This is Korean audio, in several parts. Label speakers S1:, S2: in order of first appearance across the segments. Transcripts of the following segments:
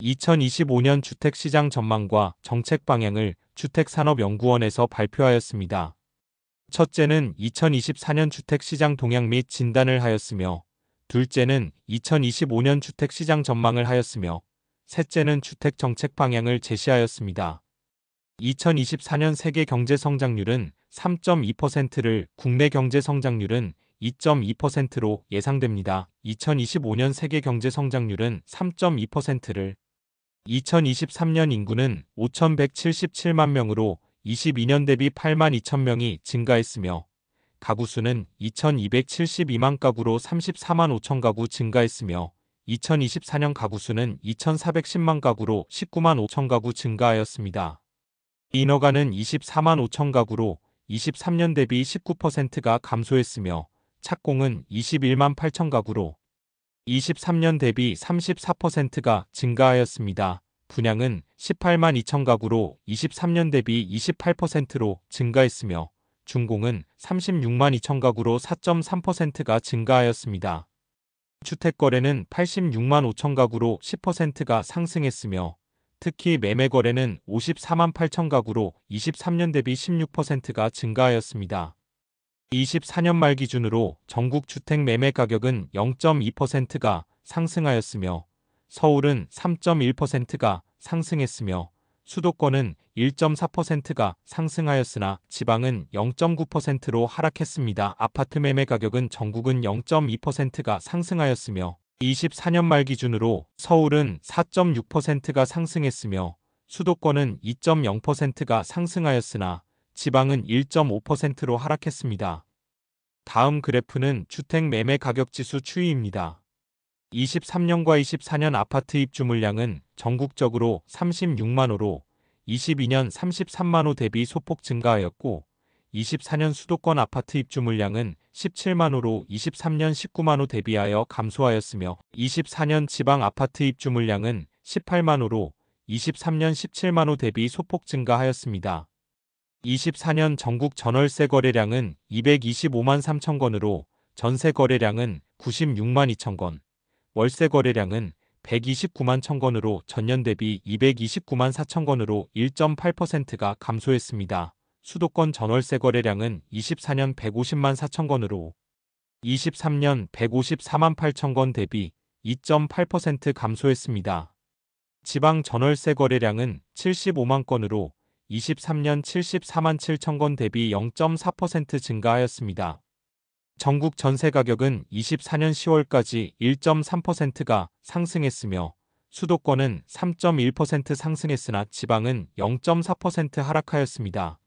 S1: 2025년 주택시장 전망과 정책 방향을 주택산업연구원에서 발표하였습니다. 첫째는 2024년 주택시장 동향 및 진단을 하였으며, 둘째는 2025년 주택시장 전망을 하였으며, 셋째는 주택정책 방향을 제시하였습니다. 2024년 세계 경제 성장률은 3.2%를, 국내 경제 성장률은 2.2%로 예상됩니다. 2025년 세계 경제 성장률은 3.2%를, 2023년 인구는 5,177만 명으로 22년 대비 8만 2천 명이 증가했으며, 가구 수는 2,272만 가구로 34만 5천 가구 증가했으며, 2024년 가구 수는 2,410만 가구로 19만 5천 가구 증가하였습니다. 인허가는 24만 5천 가구로 23년 대비 19%가 감소했으며, 착공은 21만 8천 가구로 23년 대비 34%가 증가하였습니다. 분양은 18만 2천 가구로 23년 대비 28%로 증가했으며, 준공은 36만 2천 가구로 4.3%가 증가하였습니다. 주택거래는 86만 5천 가구로 10%가 상승했으며, 특히 매매거래는 54만 8천 가구로 23년 대비 16%가 증가하였습니다. 24년 말 기준으로 전국 주택 매매 가격은 0.2%가 상승하였으며, 서울은 3.1%가 상승했으며, 수도권은 1.4%가 상승하였으나 지방은 0.9%로 하락했습니다. 아파트 매매 가격은 전국은 0.2%가 상승하였으며, 24년 말 기준으로 서울은 4.6%가 상승했으며, 수도권은 2.0%가 상승하였으나 지방은 1.5%로 하락했습니다. 다음 그래프는 주택 매매 가격 지수 추이입니다. 23년과 24년 아파트 입주 물량은 전국적으로 36만 호로 22년 33만 호 대비 소폭 증가하였고, 24년 수도권 아파트 입주 물량은 17만 호로 23년 19만 호 대비하여 감소하였으며, 24년 지방 아파트 입주 물량은 18만 호로 23년 17만 호 대비 소폭 증가하였습니다. 24년 전국 전월세 거래량은 225만 3천 건으로 전세 거래량은 96만 2천 건, 월세 거래량은 129만 1천 건으로 전년 대비 229만 4천 건으로 1.8%가 감소했습니다. 수도권 전월세 거래량은 24년 150만 4천 건으로 23년 154만 8천 건 대비 2.8% 감소했습니다. 지방 전월세 거래량은 75만 건으로 23년 74만 7천 건 대비 0.4% 증가하였습니다. 전국 전세 가격은 24년 10월까지 1.3%가 상승했으며, 수도권은 3.1% 상승했으나 지방은 0.4% 하락하였습니다.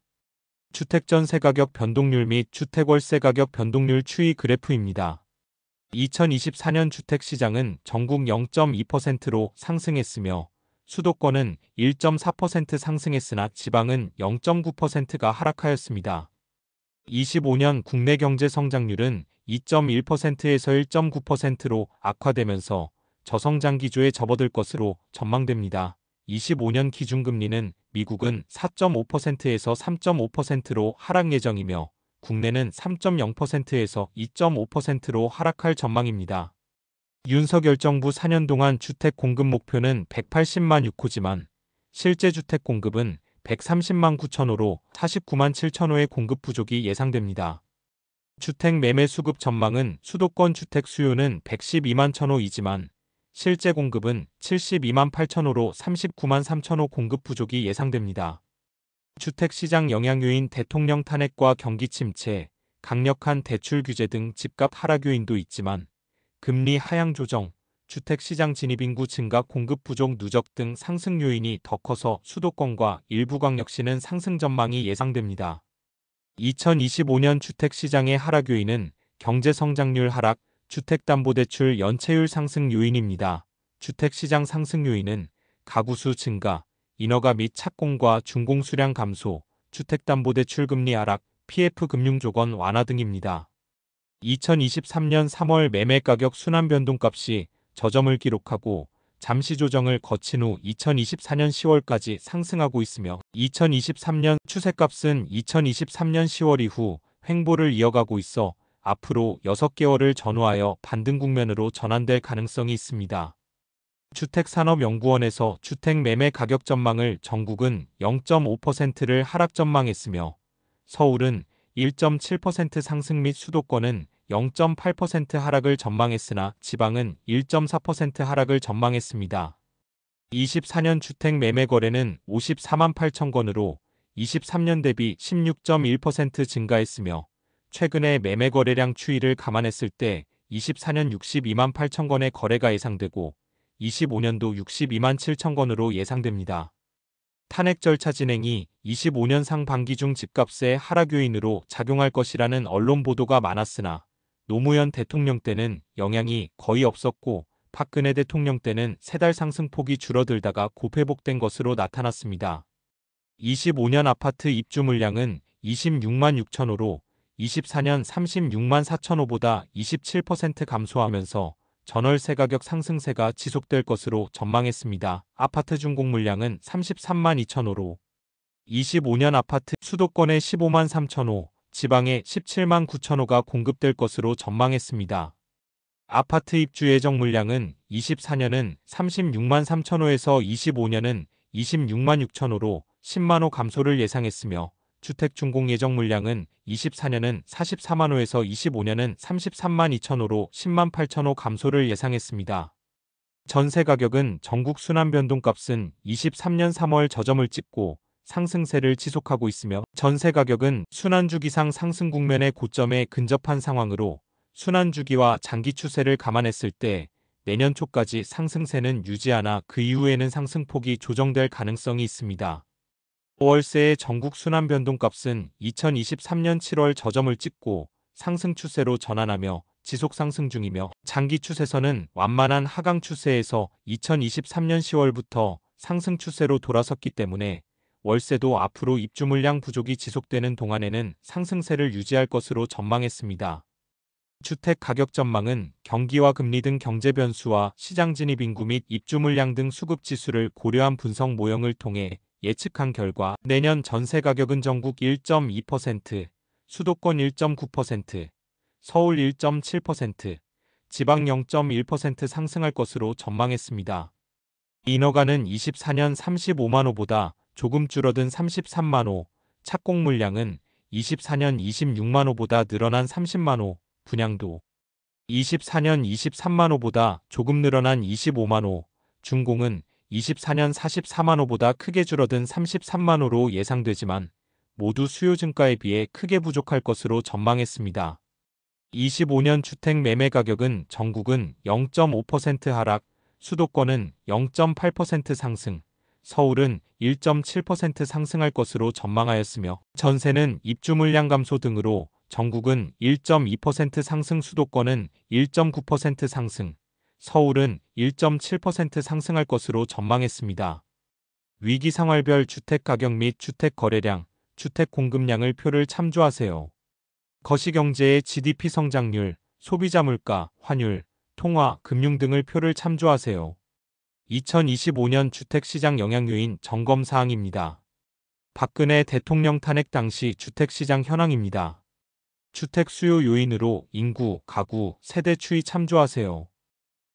S1: 주택 전세 가격 변동률 및 주택 월세 가격 변동률 추이 그래프입니다. 2024년 주택 시장은 전국 0.2%로 상승했으며, 수도권은 1.4% 상승했으나 지방은 0.9%가 하락하였습니다. 25년 국내 경제 성장률은 2.1%에서 1.9%로 악화되면서 저성장 기조에 접어들 것으로 전망됩니다. 25년 기준금리는 미국은 4.5%에서 3.5%로 하락 예정이며, 국내는 3.0%에서 2.5%로 하락할 전망입니다. 윤석열 정부 4년 동안 주택 공급 목표는 180만 6호지만 실제 주택 공급은 130만 9천 호로 49만 7천 호의 공급 부족이 예상됩니다. 주택 매매 수급 전망은 수도권 주택 수요는 112만 1천 호이지만 실제 공급은 72만 8천 호로 39만 3천 호 공급 부족이 예상됩니다. 주택시장 영향 요인 대통령 탄핵과 경기 침체, 강력한 대출 규제 등 집값 하락 요인도 있지만, 금리 하향 조정, 주택시장 진입 인구 증가 공급 부족 누적 등 상승 요인이 더 커서 수도권과 일부 광역시는 상승 전망이 예상됩니다. 2025년 주택시장의 하락 요인은 경제 성장률 하락, 주택담보대출 연체율 상승 요인입니다. 주택시장 상승 요인은 가구수 증가, 인허가 및 착공과 준공 수량 감소, 주택담보대출 금리 하락, PF금융조건 완화 등입니다. 2023년 3월 매매가격 순환변동값이 저점을 기록하고 잠시 조정을 거친 후 2024년 10월까지 상승하고 있으며, 2023년 추세값은 2023년 10월 이후 횡보를 이어가고 있어 앞으로 6개월을 전후하여 반등 국면으로 전환될 가능성이 있습니다. 주택산업연구원에서 주택 매매 가격 전망을 전국은 0.5%를 하락 전망했으며 서울은 1.7% 상승 및 수도권은 0.8% 하락을 전망했으나 지방은 1.4% 하락을 전망했습니다. 24년 주택 매매 거래는 54만 8천 건으로 23년 대비 16.1% 증가했으며 최근의 매매 거래량 추이를 감안했을 때 24년 62만 8천 건의 거래가 예상되고 25년도 62만 7천 건으로 예상됩니다. 탄핵 절차 진행이 25년 상반기 중 집값의 하락 요인으로 작용할 것이라는 언론 보도가 많았으나 노무현 대통령 때는 영향이 거의 없었고 박근혜 대통령 때는 3달 상승폭이 줄어들다가 고회복된 것으로 나타났습니다. 25년 아파트 입주 물량은 26만 6천 호로 24년 36만 4천 호보다 27% 감소하면서 전월세 가격 상승세가 지속될 것으로 전망했습니다. 아파트 준공 물량은 33만 2천 호로 25년 아파트 수도권에 15만 3천 호, 지방에 17만 9천 호가 공급될 것으로 전망했습니다. 아파트 입주 예정 물량은 24년은 36만 3천 호에서 25년은 26만 6천 호로 10만 호 감소를 예상했으며 주택 준공 예정 물량은 24년은 44만 호에서 25년은 33만 2천 호로 10만 8천 호 감소를 예상했습니다. 전세 가격은 전국 순환 변동값은 23년 3월 저점을 찍고 상승세를 지속하고 있으며 전세 가격은 순환주기상 상승 국면의 고점에 근접한 상황으로 순환주기와 장기 추세를 감안했을 때 내년 초까지 상승세는 유지하나 그 이후에는 상승폭이 조정될 가능성이 있습니다. 월세의 전국 순환 변동값은 2023년 7월 저점을 찍고 상승 추세로 전환하며 지속 상승 중이며 장기 추세선은 완만한 하강 추세에서 2023년 10월부터 상승 추세로 돌아섰기 때문에 월세도 앞으로 입주 물량 부족이 지속되는 동안에는 상승세를 유지할 것으로 전망했습니다. 주택 가격 전망은 경기와 금리 등 경제 변수와 시장 진입 인구 및 입주 물량 등 수급 지수를 고려한 분석 모형을 통해 예측한 결과 내년 전세 가격은 전국 1.2%, 수도권 1.9%, 서울 1.7%, 지방 0.1% 상승할 것으로 전망했습니다. 인허가는 24년 35만 호보다 조금 줄어든 33만 호, 착공 물량은 24년 26만 호보다 늘어난 30만 호, 분양도 24년 23만 호보다 조금 늘어난 25만 호, 준공은 24년 44만 호보다 크게 줄어든 33만 호로 예상되지만 모두 수요 증가에 비해 크게 부족할 것으로 전망했습니다. 25년 주택 매매 가격은 전국은 0.5% 하락, 수도권은 0.8% 상승, 서울은 1.7% 상승할 것으로 전망하였으며 전세는 입주 물량 감소 등으로 전국은 1.2% 상승, 수도권은 1.9% 상승, 서울은 1.7% 상승할 것으로 전망했습니다. 위기 상황별 주택 가격 및 주택 거래량, 주택 공급량을 표를 참조하세요. 거시경제의 GDP 성장률, 소비자 물가, 환율, 통화, 금융 등을 표를 참조하세요. 2025년 주택시장 영향 요인 점검 사항입니다. 박근혜 대통령 탄핵 당시 주택시장 현황입니다. 주택 수요 요인으로 인구, 가구, 세대 추이 참조하세요.